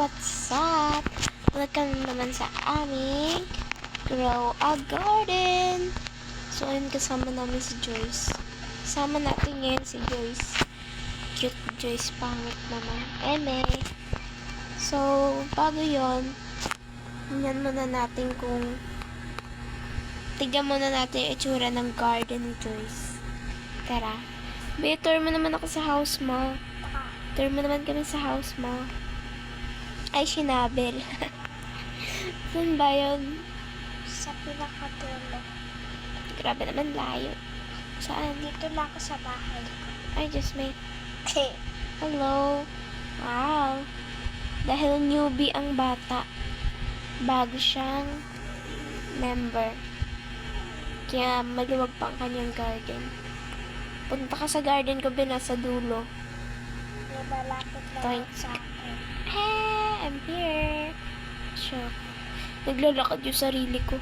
what's up? Welcome naman sa aming Grow a Garden. So, ayun, kasama namin si Joyce. Kasama natin ngayon si Joyce. Cute Joyce, pangit naman. Eme. So, bago yon, tingnan muna natin kung tignan muna natin yung itsura ng garden ni Joyce. Tara. Be, tour mo naman ako sa house mo. Tour mo naman kami sa house mo. Ay, sinabel. Saan ba yun? Sa pinakatulo. Grabe naman, layo. Saan? Dito lang ako sa bahay. Ay, just may... Hello. Wow. Dahil newbie ang bata, bago siyang member. Kaya maluwag pa ang kanyang garden. Punta ka sa garden ko, nasa dulo. May malapit Toy. lang sa akin. Hey, I'm here. Sure. Naglalakad yung sarili ko.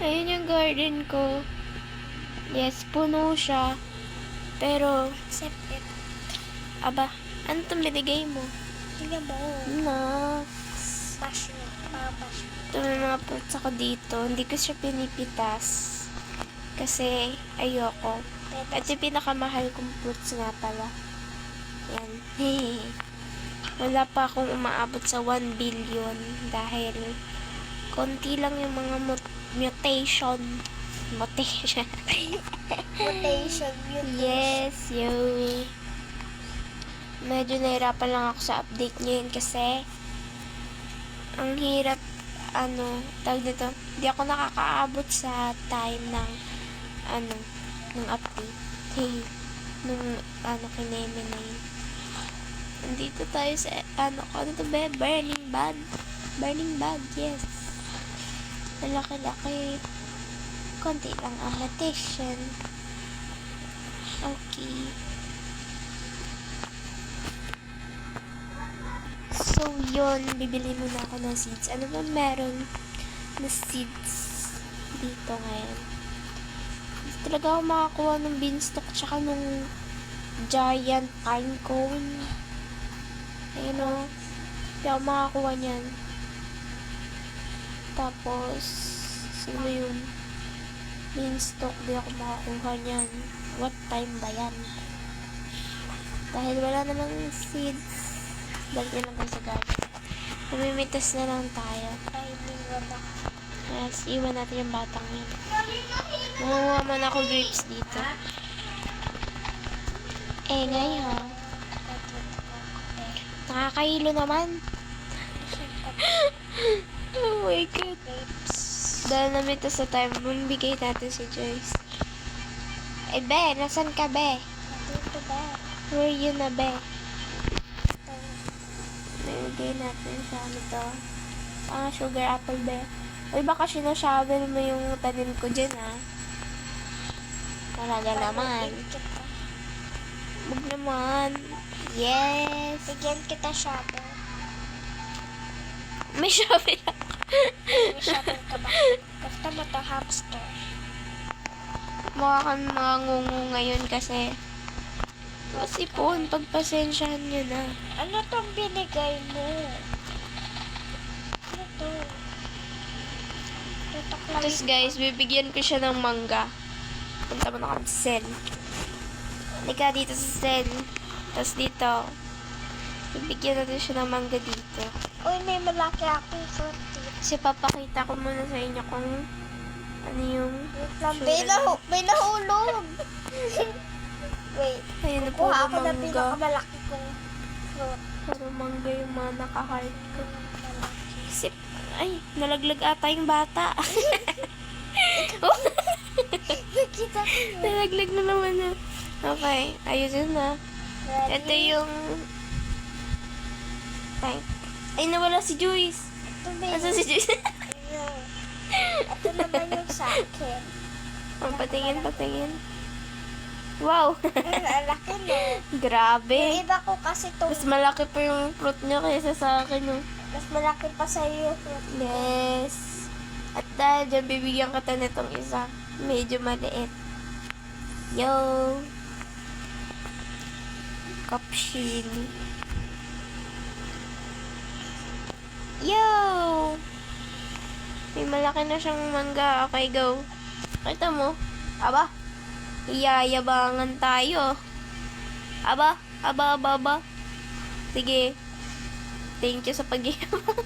Ayun yung garden ko. Yes, puno siya. Pero, Accepted. aba, ano itong binigay mo? Tingnan mo. No. Mushroom. Mga mushroom. Ito may mga fruits ako dito. Hindi ko siya pinipitas. Kasi, ayoko. Ito yung pinakamahal kong fruits nga pala. Yan. Wala pa akong umaabot sa 1 billion dahil konti lang yung mga mutation. Mutation. Yes, yo. Medyo nahirapan lang ako sa update ngayon kasi ang hirap, tawag dito, hindi ako nakakaabot sa time ng, ng update. Nung, kineme na yun. Nandito tayo sa, ano to be? Burning bag. Burning bag, yes. Malaki-laki. Konti lang ang mutation. Okay. So, yun. Bibili muna ako ng seeds. Ano ba meron na seeds dito ngayon? Hindi talaga ako makakuha ng beanstalk tsaka nung giant pine cone. Ayun o. Hindi ako makakuha niyan. Tapos, sino yun? Beanstalk, di ako makakuha niyan. What time ba yan? Dahil wala namang seeds. Balik na lang tayo sa garden. Namimitas na lang tayo. Ay, wala. Yes, iwan natin yung batang yun. Mangunguha muna ako grapes dito. Ngayon. Nakakahilo naman. Oh my God. Dahil namitas sa time, bigay natin si Joyce. Be, nasan ka, be? Dito ba? Where you na, be? Bigay natin siya nito. Sugar apple, be. Uy, baka sinashovel mo yung tanim ko dyan, ha? Talaga naman. Huwag naman. Yes. Bigyan kita shovel. May shovel ako. May shovel ka ba? Basta mo to hamster. Mukha kang mga ngungu ngayon kasi masipon, pagpasensyahan nyo na. Ano tong binigay mo? Ano to? Tutok lang. Tapos guys, bibigyan ko siya ng mangga. Punta mo na kami sa cell. Halika dito sa cell. Tapos dito, bibigyan natin siya ng mangga dito. Uy, may malaki akong fruit dito. Kasi papakita ko muna sa inyo kung ano yung May nahulog. Wait. ayun na po Kuha ako ng mangga. pinakamalaki kong fruit. Puro mangga yung mga naka-heart ko. Malaki. Kasi, ay, nalaglag ata yung bata. Nakita ko yun. Nalaglag na naman na. Okay, ayun na. Ito yung tank. Ay, nawala si Joyce. Ito ba Asa si Joyce? Ayun. Ito naman yung sa akin. Patingin. Wow! Ang laki no. Grabe. Yung iba ko kasi Mas malaki pa yung fruit niya kaysa sa akin. No? mas malaki pa sa iyo yung fruit. Yes. At dahil dyan, bibigyan kita nitong isa. Medyo maliit. Yo! Kapshin. Yo! May malaki na siyang mangga. Okay, go. Kita mo? Aba? Iyayabangan tayo. Aba? Aba. Sige. Thank you sa pag-iyabang.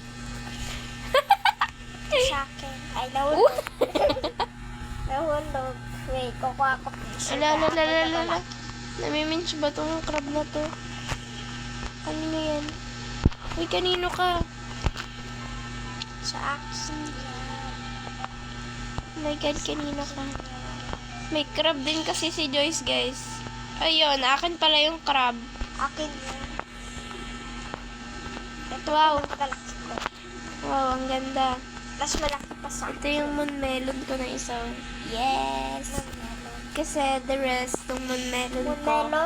Sa akin. Ay, nahulog. Nahulog. Wait, kukuha ko piso. Ala. Namiminch ba tong crab na to? Ano na yan? Uy, kanino ka? Sa akin yan. Oh my God, kanino ka? May crab din kasi si Joyce, guys. Ayun, akin pala yung crab. Akin yan. Ito Wow. ang kalaki ko. Wow, ang ganda. Mas malaki pa sa Ito yung moon melon ko na isa. Yes! Kasi the rest, yung moon melon ko. Melon.